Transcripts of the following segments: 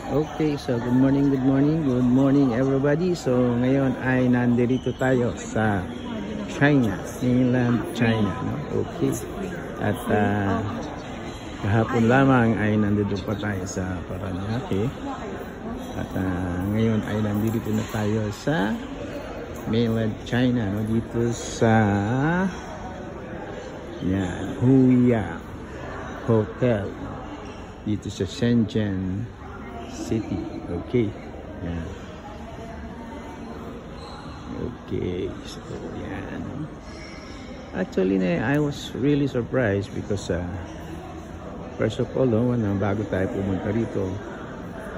Okay, so good morning everybody. So ngayon ay nandito tayo sa China, mainland China, no? Okay. At kahapon lamang ay nandito pa tayo sa Paranaque. At ngayon ay nandito na tayo sa mainland China, no? Dito sa Huiyang Hotel. Dito sa Shenzhen City. Okay. Yan. Okay. So, yan. Actually, I was really surprised because first of all, bago tayo pumunta rito,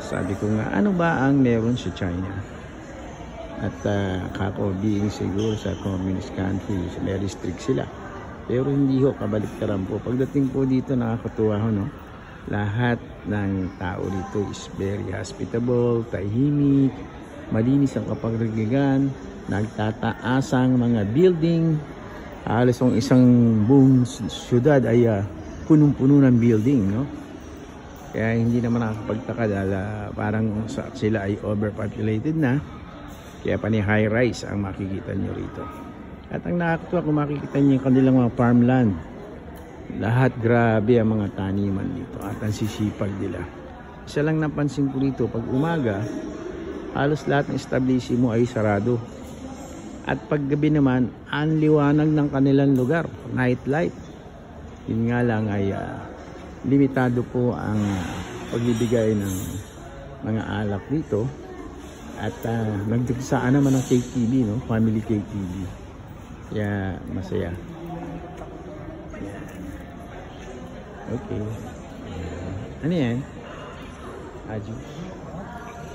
sabi ko nga, ano ba ang meron sa China? At kako being siguro sa communist countries, very strict sila. Pero hindi ho, kabaliktaran po. Pagdating po dito, nakakatuwa ho, no? Lahat ng tao dito is very hospitable, tahimik, malinis ang kapagaligiran, nagtataasang mga building. Halos ang isang buong syudad ay punong-puno ng building, no? Kaya hindi naman nakakapagtaka dahil parang sila ay overpopulated na. Kaya pa ni high rise ang makikita nyo rito. At ang nakakatuwa kung makikita nyo yung kanilang mga farmland. Lahat grabe ang mga taniman dito at ang sisipag nila. Isa lang napansin ko dito, pag umaga, halos lahat ng establishment mo ay sarado. At paggabi naman, ang liwanag ng kanilang lugar, nightlight. Yun nga lang ay limitado po ang pagbibigay ng mga alak dito. At nagdigsaan naman ng KTV, no? Family KTV. Kaya masaya. Okay. Ano yan? Aju.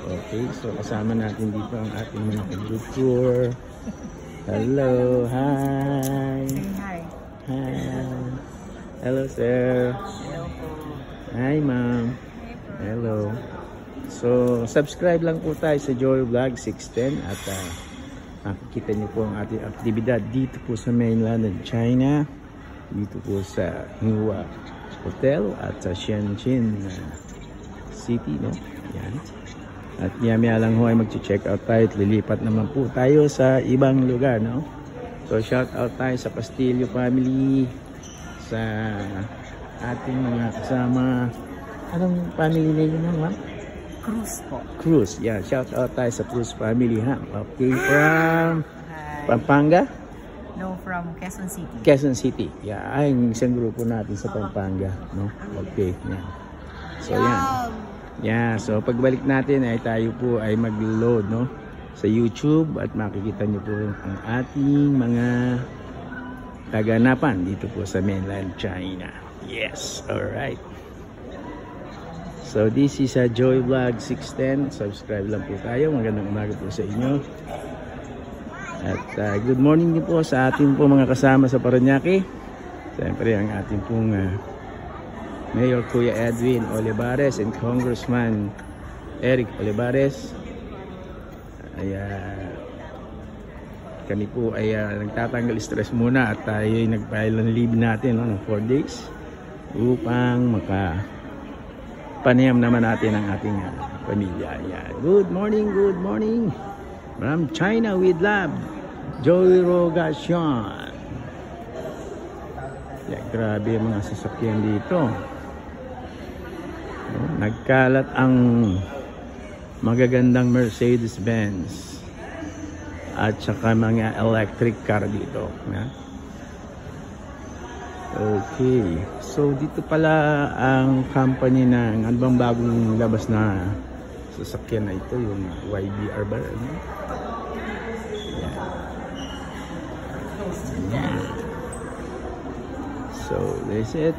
Okay, so kasama natin dito ang ating mga group tour. Hello, hi. Hi. Hi. Hello, sir. Hi, ma'am. Hello. So, subscribe lang po tayo sa Joy Vlog 610 at makikita niyo po ang ating aktibidad dito po sa mainland ng China. Dito po sa Huiyang Hotel at sa Shenzhen City, no? Yan. At maya lang ho ay mag-check out tayo at lilipat naman po tayo sa ibang lugar, no? So shout out tayo sa Pastillo family, sa ating mga kasama. Anong family name naman? Cruz po. Cruz, yeah. Shout out tayo sa Cruz family, ha? Okay, from Pampanga? No, from Quezon City. Quezon City. Yeah, ay isang grupo natin sa Pampanga, no? Okay, yeah. So yan. Yeah, so pagbalik natin ay tayo po ay mag-load, no, sa YouTube at makikita niyo po ang ating mga kaganapan dito po sa mainland China. Yes, all right. So this is a Joy Vlog 610. Subscribe lang po tayo. Magandang umaga po sa inyo. At good morning din po sa ating po mga kasama sa Paranaque. Siyempre ang ating pong Mayor Kuya Edwin Olivares and Congressman Eric Olivares. Ay kami po ay nagtatanggal stress muna at tayo ay nag-file ng leave natin, no, ng 4 days upang makapanayam naman natin ang ating pamilya. Yeah. Good morning from China with love, Joy Rogacion. Yeah, grabe ang mga sasakyan dito. Nagkalat ang magagandang Mercedes-Benz at saka mga electric car dito. Yeah. Okay, so dito pala ang company ng ano bang bagong labas na sasakyan na ito, yung YBR ba? Yeah. So that's it.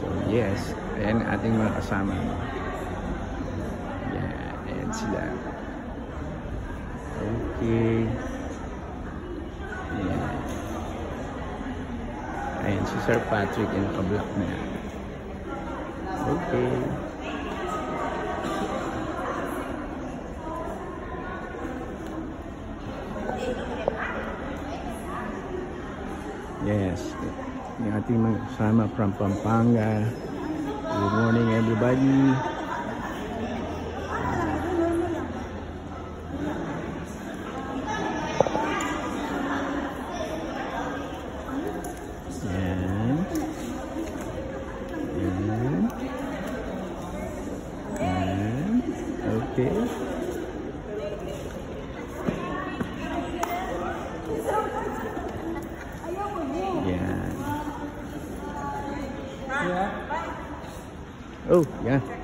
So yes, ayan ating mga kasama. Yeah, ayan sila. Okay. Yeah. Ayan si Sir Patrick yung naka-block na yan. Okay. Yes. yung ating mga kasama from Pampanga. Good morning everybody. Yan. Yan. Yan. Okay. Yan. Oh, yeah.